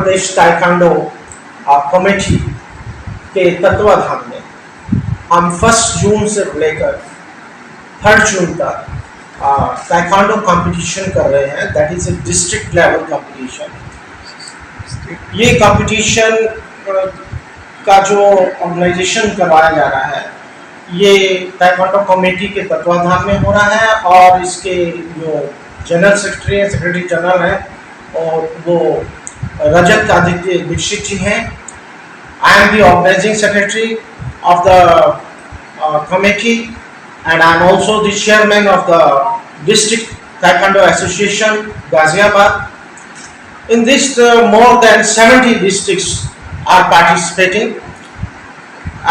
प्रदेश taekwondo committee के तत्वाधान में हम 1 जून से लेकर 3 जून तक ताइक्वांडो कंपटीशन कर रहे हैं। That is a district level competition. ये कंपटीशन का जो ऑर्गेनाइजेशन करवाया जा रहा है ये ताइक्वांडो कमेटी के तत्वाधान में हो रहा है और इसके जो जनरल सेक्रेटरी है, सेक्रेटरी जनरल है और वो रजत आदित्य दीक्षित जी हैं। I am the organising secretary of the committee and I am also the chairman of the District Taekwondo Association, Ghaziabad. In this, more than 70 districts are participating,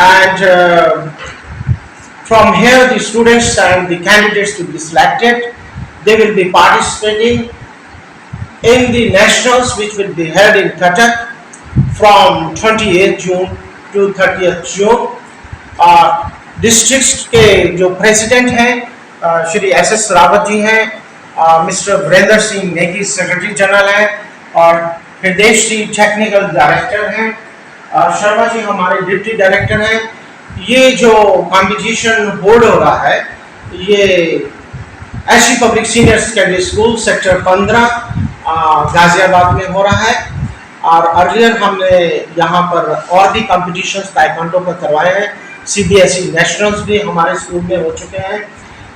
and from here the students and the candidates will be selected. They will be participating in the nationals, which will be held in Cuttack from 28th June to 30th June. District के जो president हैं Shri S Rawat ji हैं, mister Virendra Singh Negi secretary general हैं और प्रदेश जी technical director हैं, शर्मा जी हमारे deputy director हैं। ये जो कंपटीशन होल्ड हो रहा है ये SC public senior secondary school sector 15 Ghaziabad में हो रहा है। और अर्लियर हमने यहाँ पर और भी कॉम्पिटिशन्स ताइक्वांडो पर करवाए हैं। CBSE नेशनल्स भी हमारे स्कूल में हो चुके हैं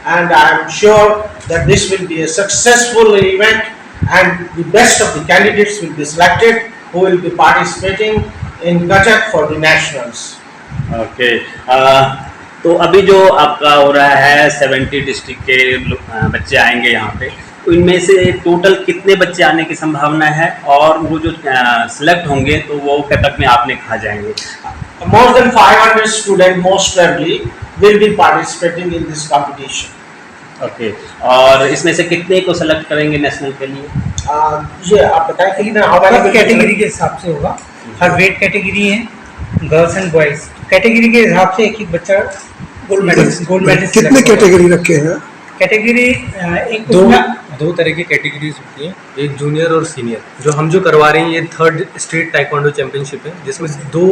and I am sure that this will be A successful event and the best of the candidates will be selected who will be participating in Cuttack for the nationals. Okay, तो अभी जो आपका हो रहा है 70 डिस्ट्रिक्ट के बच्चे आएंगे यहाँ पे, तो इनमें से टोटल कितने बच्चे आने की संभावना है और वो जो सिलेक्ट होंगे तो वो कटक में आपने कहाँ जाएंगे? More than 500 students most probably will be participating in this competition. Okay, और इसमें से कितने को सेलेक्ट करेंगे नेशनल के लिए? ये आप बताएं कि ना हर कैटेगरी के हिसाब से होगा। हर वेट कैटेगरी है, गर्ल्स एंड बॉयज कैटेगरी के हिसाब से एक बच्चा गोल्ड मेडल। कितने कैटेगरी रखे हैं? कैटेगरी एक दो तरह की कैटेगरीज होती हैं, एक जूनियर और सीनियर। जो हम जो करवा रहे हैं ये 3rd स्टेट ताइक्वांडो चैंपियनशिप है जिसमें 2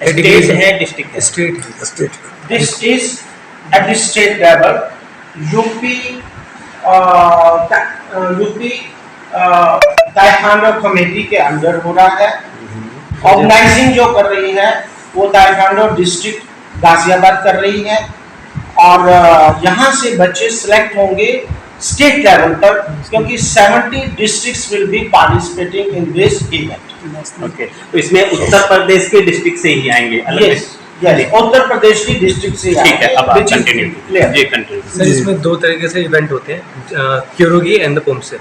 कैटेगरीज है। District this is at the state level. UP taekwondo committee के अंदर हो रहा है। ऑर्गेनाइजिंग जो कर रही है वो ताइक्वांडो डिस्ट्रिक्ट गाजियाबाद कर रही है और यहाँ से बच्चे सिलेक्ट होंगे स्टेट लेवल पर, क्योंकि 70 districts will be participating in this event. Okay, तो इसमें उत्तर प्रदेश के डिस्ट्रिक्ट से ही आएंगे? यस, उत्तर प्रदेश की डिस्ट्रिक्ट से। ठीक है, अब कंटिन्यू। जी कंटिन्यू। सर, इसमें 2 तरीके से इवेंट होते हैं, क्योरोगी एंड द पोमसे।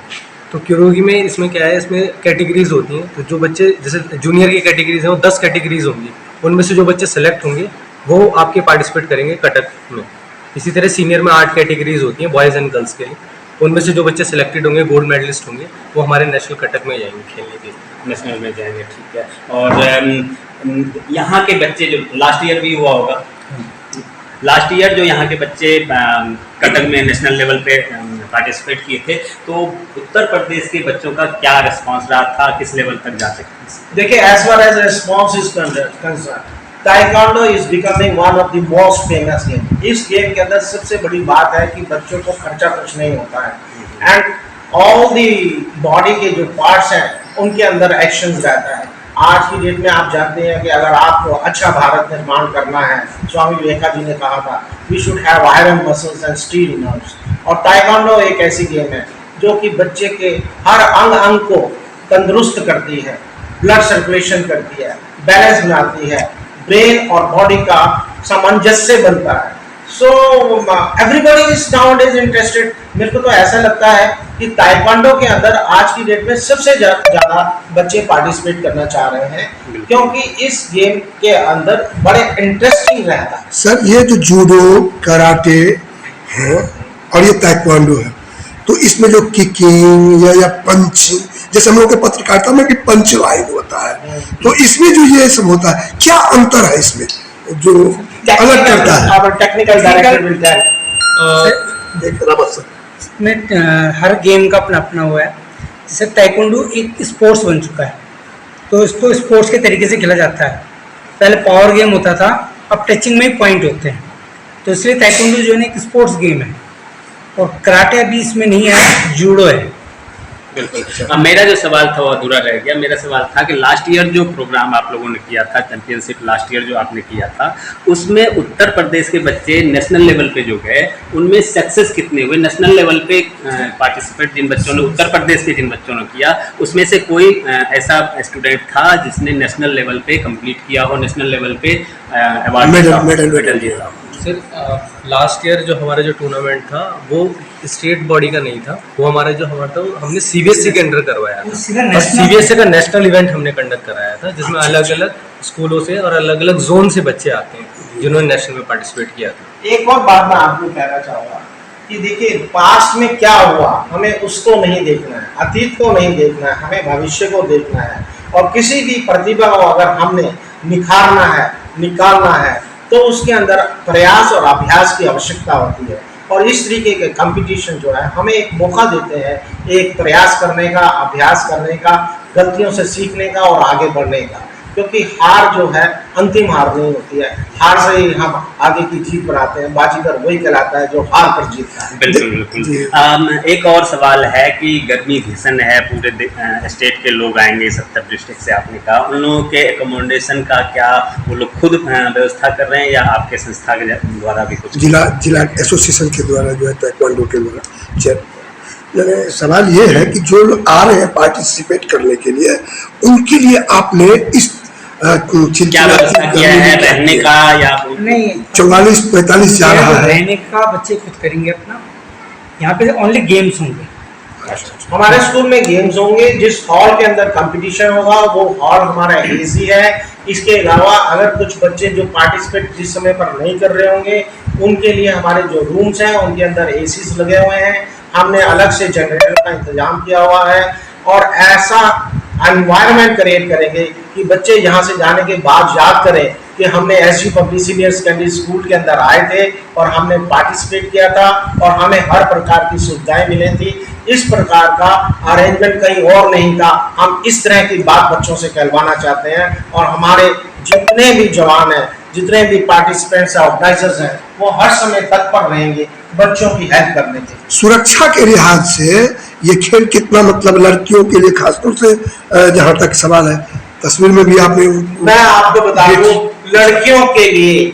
तो क्योरोगी में इसमें क्या है, इसमें कैटेगरीज होती हैं। तो जो बच्चे जैसे जूनियर की कैटेगरीज हैं वो 10 कैटेगरीज होंगी, उनमें से जो बच्चे सेलेक्ट होंगे वो आपके पार्टिसिपेट करेंगे कटक में। इसी तरह सीनियर में 8 कैटेगरीज होती हैं बॉयज़ एंड गर्ल्स के लिए, उनमें से जो बच्चे सिलेक्टेड होंगे गोल्ड मेडलिस्ट होंगे वो हमारे नेशनल कटक में जाएंगे खेलने के लिए। नेशनल में जाएंगे, ठीक है। और यहाँ के बच्चे जो लास्ट ईयर भी हुआ होगा, लास्ट ईयर जो यहाँ के बच्चे कटक में नेशनल लेवल पे पार्टिसिपेट किए थे, तो उत्तर प्रदेश के बच्चों का क्या रिस्पांस रहा था, किस लेवल तक जा सकते? देखिए, as far as response is concerned, taekwondo is becoming one of the most famous game. इस गेम के अंदर सबसे बड़ी बात है कि बच्चों को खर्चा कुछ नहीं होता है एंड ऑल दी बॉडी के जो पार्ट्स हैं उनके अंदर एक्शंस रहता है। आज की डेट में आप जानते हैं कि अगर आपको अच्छा भारत निर्माण करना है, स्वामी विवेकानंद जी ने कहा था we should have iron muscles and steel nerves, और ताइक्वांडो एक ऐसी गेम है जो कि बच्चे के हर अंग को तंदुरुस्त करती है, ब्लड सर्कुलेशन करती है, बैलेंस बनाती है, ब्रेन और बॉडी का सामंजस्य बनता है। So everybody is nowadays interested. मेरे को तो ऐसा लगता है कि ताइक्वांडो के अंदर आज की डेट में सबसे ज़्यादा बच्चे पार्टिसिपेट करना चाह रहे हैं, क्योंकि इस गेम के अंदर बड़े इंटरेस्टिंग रहता है। सर, ये जो जूडो, कराटे है और ये ताइक्वांडो है, तो इसमें जो किकिंग या पंचिंग, जैसे हम लोग के पत्रकारिता में कि पंच लाइन होता है, तो इसमें जो ये सब होता है, क्या अंतर है इसमें जो अलग करता है? टेक्निकल डायरेक्टर मिलता है इसमें हर गेम का अपना अपना हुआ है। जैसे ताइक्वांडो एक स्पोर्ट्स बन चुका है, तो इसको स्पोर्ट्स के तरीके से खेला जाता है। पहले पावर गेम होता था, अब टचिंग में ही पॉइंट होते हैं, तो इसलिए ताइक्वांडो जो है एक स्पोर्ट्स गेम है। और कराटे अभी इसमें नहीं है, जूडो है। बिल्कुल। अब मेरा जो सवाल था वो अधूरा रह गया। मेरा सवाल था कि लास्ट ईयर जो प्रोग्राम आप लोगों ने किया था, चैंपियनशिप लास्ट ईयर जो आपने किया था, उसमें उत्तर प्रदेश के बच्चे नेशनल लेवल पे जो गए उनमें सक्सेस कितने हुए? नेशनल लेवल पे पार्टिसिपेट जिन बच्चों ने, उत्तर प्रदेश के जिन बच्चों ने किया, उसमें से कोई ऐसा स्टूडेंट था जिसने नेशनल लेवल पे कंप्लीट किया हो, नेशनल लेवल पे अवार्ड मेडल जीता हो? सर लास्ट ईयर जो हमारा जो टूर्नामेंट था वो स्टेट बॉडी का नहीं था, वो हमारा जो हमारा था हमने सीबीएसई के अंडर करवाया था। सीबीएसई का नेशनल इवेंट हमने कंडक्ट कराया था, जिसमें अलग अलग स्कूलों से और अलग अलग जोन से बच्चे आते हैं जिन्होंने नेशनल में पार्टिसिपेट किया था। एक और बात मैं आपको कहना चाहूँगा कि देखिए, पास्ट में क्या हुआ हमें उसको नहीं देखना है, अतीत को नहीं देखना है, हमें भविष्य को देखना है। और किसी भी प्रतिभा को अगर हमने निखारना है, निकालना है, तो उसके अंदर प्रयास और अभ्यास की आवश्यकता होती है। और इस तरीके के कंपटीशन जो है हमें एक मौका देते हैं, एक प्रयास करने का, अभ्यास करने का, गलतियों से सीखने का और आगे बढ़ने का। क्योंकि हार जो है अंतिम हार नहीं होती है, हार से ही हम आगे की जीत बनाते हैं। बाजीगर वही कहलाता है जो हार पर जीतता है। बिल्कुल बिल्कुल। एक और सवाल है कि गर्मी भीषण है, पूरे स्टेट के लोग आएंगे, 70 डिस्ट्रिक्ट से आपने कहा, उन लोगों के एकोमोडेशन का क्या वो लोग खुद व्यवस्था कर रहे हैं या आपके संस्था के द्वारा भी कुछ? जिला एसोसिएशन के द्वारा जो है ताइक्वांडो के द्वारा सवाल ये है कि जो लोग आ रहे हैं पार्टिसिपेट करने के लिए, उनके लिए आपने इस क्या व्यवस्था किया है रहने का? या नहीं, 44-45 जा रहा है रहने का बच्चे खुद करेंगे अपना। यहाँ पे ओनली गेम्स होंगे। हमारे स्कूल में गेम्स होंगे। जिस हॉल के अंदर कंपटीशन होगा वो हॉल हमारा एसी है। इसके अलावा अगर कुछ बच्चे जो पार्टिसिपेट जिस समय पर नहीं कर रहे होंगे, उनके लिए हमारे जो रूम्स हैं उनके अंदर एसीज लगे हुए हैं। हमने अलग से जनरेटर का इंतजाम किया हुआ है और ऐसा एनवायरनमेंट क्रिएट करेंगे कि बच्चे यहाँ से जाने के बाद याद करें कि हमने SG public senior secondary school के अंदर आए थे और हमने पार्टिसिपेट किया था और हमें हर प्रकार की सुविधाएं मिली थी। इस प्रकार का अरेंजमेंट कहीं और नहीं था। हम इस तरह की बात बच्चों से कहलवाना चाहते हैं और हमारे जितने भी जवान हैं, जितने भी पार्टिसिपेंट्स हैं, ऑर्गेनाइजर्स हैं, वो हर समय तत्पर रहेंगे बच्चों की हेल्प करने के। सुरक्षा के लिहाज से ये खेल कितना मतलब लड़कियों के लिए खासतौर से जहाँ तक सवाल है, तस्वीर में भी आपने, मैं आपको बता दूं, लड़कियों के लिए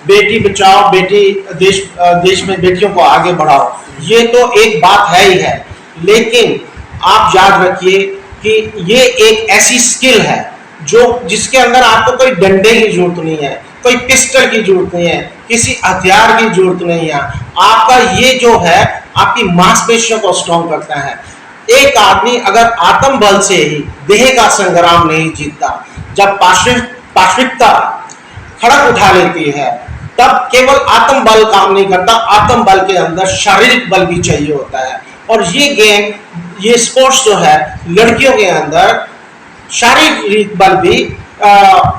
बेटी बचाओ, बेटी देश में बेटियों को आगे बढ़ाओ, ये तो एक बात है ही है। लेकिन आप याद रखिए कि ये एक ऐसी स्किल है जो जिसके अंदर आपको कोई डंडे की जरूरत नहीं है, कोई पिस्टल की जरूरत नहीं है, किसी हथियार की जरूरत नहीं है। आपका ये जो है आपकी मांसपेशियों को स्ट्रॉन्ग करता है। एक आदमी अगर आत्म बल से ही देह का संग्राम नहीं जीतता, जब पार्श्विकता खड़क उठा लेती है, तब केवल आत्म बल काम नहीं करता, आत्म बल के अंदर शारीरिक बल भी चाहिए होता है। और ये गेम, ये स्पोर्ट्स जो है लड़कियों के अंदर शारीरिक बल भी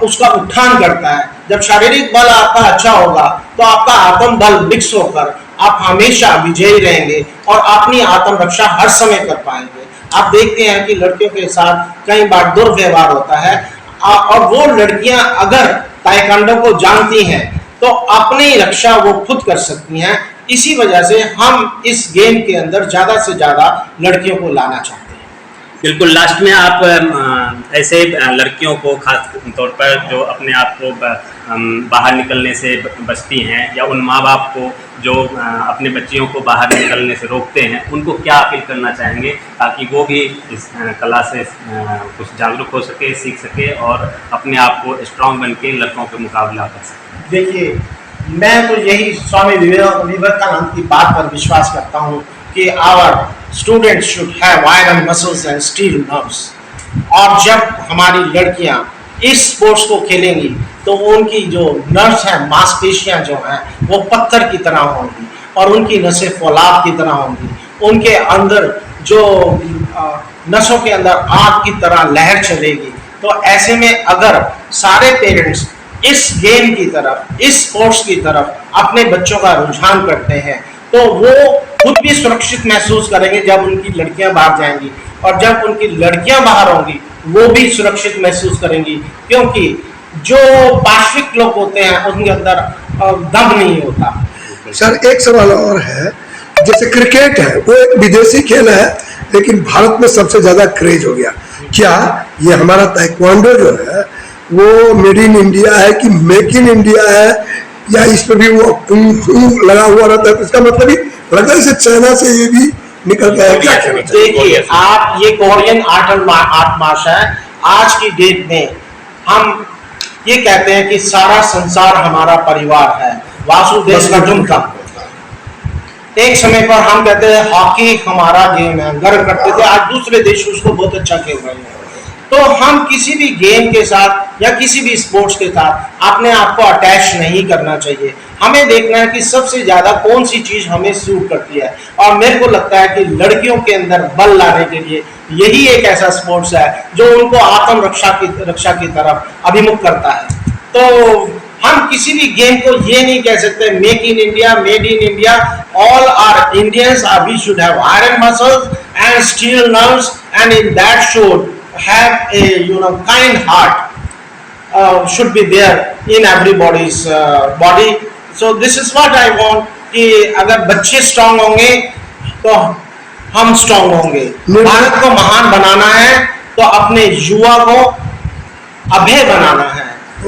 उसका उत्थान करता है। जब शारीरिक बल आपका अच्छा होगा तो आपका आत्म बल मिक्स होकर आप हमेशा विजयी रहेंगे और अपनी आत्म रक्षा हर समय कर पाएंगे। आप देखते हैं कि लड़कियों के साथ कई बार दुर्व्यवहार होता है और वो लड़कियां अगर ताइक्वांडो को जानती हैं तो अपनी रक्षा वो खुद कर सकती हैं। इसी वजह से हम इस गेम के अंदर ज़्यादा से ज़्यादा लड़कियों को लाना चाहते हैं। बिल्कुल। लास्ट में आप ऐसे लड़कियों को खास तौर पर जो अपने आप को बाहर निकलने से बचती हैं या उन माँ बाप को जो अपने बच्चियों को बाहर निकलने से रोकते हैं, उनको क्या अपील करना चाहेंगे ताकि वो भी इस कला से कुछ जागरूक हो सके, सीख सके और अपने आप को स्ट्रांग बन के लड़कों के मुकाबला कर सके? देखिए, मैं तो यही स्वामी विवेकानंद की बात पर विश्वास करता हूँ कि our students should have iron muscles and steel nerves. और जब हमारी लड़कियाँ इस स्पोर्ट्स को खेलेंगी तो उनकी जो नर्व्स हैं, मांसपेशियाँ जो हैं, वो पत्थर की तरह होंगी और उनकी नसें फौलाद की तरह होंगी। उनके अंदर जो नसों के अंदर आग की तरह लहर चलेगी। तो ऐसे में अगर सारे पेरेंट्स इस गेम की तरफ, इस स्पोर्ट्स की तरफ अपने बच्चों का रुझान करते हैं तो वो खुद भी सुरक्षित महसूस करेंगे जब उनकी लड़कियां बाहर जाएंगी। और जब उनकी लड़कियां बाहर होंगी वो भी सुरक्षित महसूस करेंगी, क्योंकि जो पाश्विक लोग होते हैं उनके अंदर दम नहीं होता। सर एक सवाल और है, जैसे क्रिकेट है वो एक विदेशी खेल है लेकिन भारत में सबसे ज्यादा क्रेज हो गया, क्या ये हमारा ताइक्वांडो जो है वो मेड इन इंडिया है कि मेक इन इंडिया है, या इस पर भी वो कुंग फू लगा हुआ रहता है? तो इसका मतलब ही लगता है इसे चाइना से ये भी निकल गया है, क्या कहना चाहिए? देखिए आप, ये कोरियन आर्ट मार्श है। आज की डेट में हम ये कहते हैं कि सारा संसार हमारा परिवार है, वासुदेव कुटुंबकम। एक समय पर हम कहते हैं हॉकी हमारा गेम है, गर्व करते थे, आज दूसरे देश उसको बहुत अच्छा खेल रहे हैं। तो हम किसी भी गेम के साथ या किसी भी स्पोर्ट्स के साथ अपने आप को अटैच नहीं करना चाहिए। हमें देखना है कि सबसे ज्यादा कौन सी चीज हमें सूट करती है, और मेरे को लगता है कि लड़कियों के अंदर बल लाने के लिए यही एक ऐसा स्पोर्ट्स है जो उनको आत्म रक्षा की तरफ अभिमुख करता है। तो हम किसी भी गेम को ये नहीं कह सकते make in India, made in India. All are Indians, we should have iron muscles and steel nerves, and in that should have a kind heart should be there in everybody's body. So this is what I want कि अगर बच्चे strong होंगे तो हम strong होंगे। भारत को महान बनाना है तो अपने युवा को अभय बनाना है।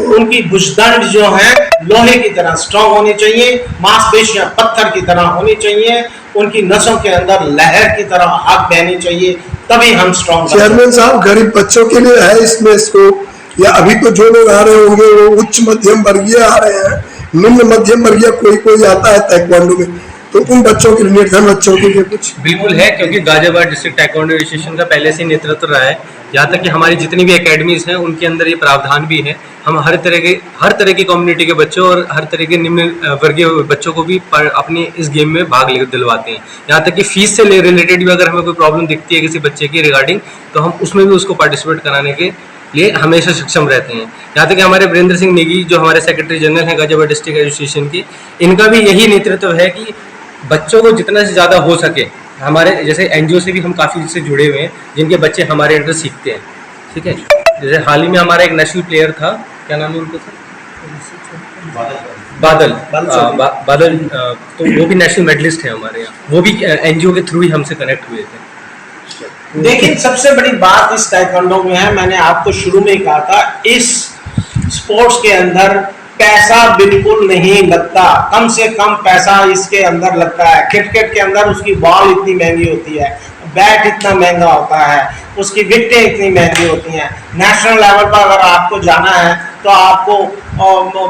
उनकी भुजदंड जो है लोहे की तरह स्ट्रांग होनी चाहिए, मांसपेशियां पत्थर की तरह होनी चाहिए, उनकी नसों के अंदर लहर की तरह आग बहनी चाहिए, तभी हम स्ट्रांग। चेयरमैन साहब, गरीब बच्चों के लिए है इसमें स्कोप, या अभी तो जो लोग आ रहे होंगे वो उच्च मध्यम वर्गीय आ रहे हैं, निम्न मध्यम वर्गीय कोई आता है ताइक्वांडो में, तो उन बच्चों के लिए, निर्धन बच्चों के लिए कुछ? बिल्कुल है, क्योंकि गाजियाबाद डिस्ट्रिक्ट ताइक्वांडो एसोसिएशन का पहले से नेतृत्व रहा है। यहाँ तक कि हमारी जितनी भी एकेडमीज हैं उनके अंदर ये प्रावधान भी है। हम हर तरह की कम्युनिटी के बच्चों और हर तरह के निम्न वर्गीय बच्चों को भी अपने इस गेम में भाग दिलवाते हैं। यहाँ तक कि फीस से रिलेटेड भी अगर हमें कोई प्रॉब्लम दिखती है किसी बच्चे की रिगार्डिंग, तो हम उसमें भी उसको पार्टिसिपेट कराने के लिए हमेशा सक्षम रहते हैं। यहाँ तक कि हमारे वीरेंद्र सिंह नेगी जो हमारे सेक्रेटरी जनरल हैं गाजियाबाद डिस्ट्रिक्ट एसोसिएशन की, इनका भी यही नेतृत्व है कि बच्चों को जितना से ज़्यादा हो सके, हमारे जैसे एनजीओ से भी हम काफ़ी इससे जुड़े हुए हैं जिनके बच्चे हमारे अंडर सीखते हैं। ठीक है, जैसे हाल ही में हमारा एक नेशनल प्लेयर था, क्या नाम है उनको सर? बादल, तो वो भी नेशनल मेडलिस्ट है हमारे यहाँ, वो भी एनजीओ के थ्रू ही हमसे कनेक्ट हुए थे। लेकिन सबसे बड़ी बात इस ताइक्वांडो में है, मैंने आपको शुरू में कहा था, इस स्पोर्ट्स के अंदर पैसा बिल्कुल नहीं लगता, कम से कम पैसा इसके अंदर लगता है। क्रिकेट के अंदर उसकी बॉल इतनी महंगी होती है, बैट इतना महंगा होता है, उसकी विकेटें इतनी महंगी होती हैं। नेशनल लेवल पर अगर आपको जाना है तो आपको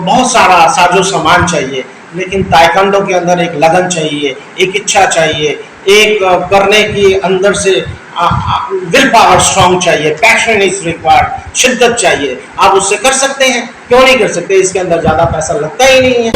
बहुत सारा साजो सामान चाहिए, लेकिन ताइक्वांडो के अंदर एक लगन चाहिए, एक इच्छा चाहिए, एक करने की अंदर से विल पावर स्ट्रॉन्ग चाहिए, पैशन इज रिक्वायर्ड, शिद्दत चाहिए। आप उससे कर सकते हैं, क्यों नहीं कर सकते? इसके अंदर ज़्यादा पैसा लगता ही नहीं है।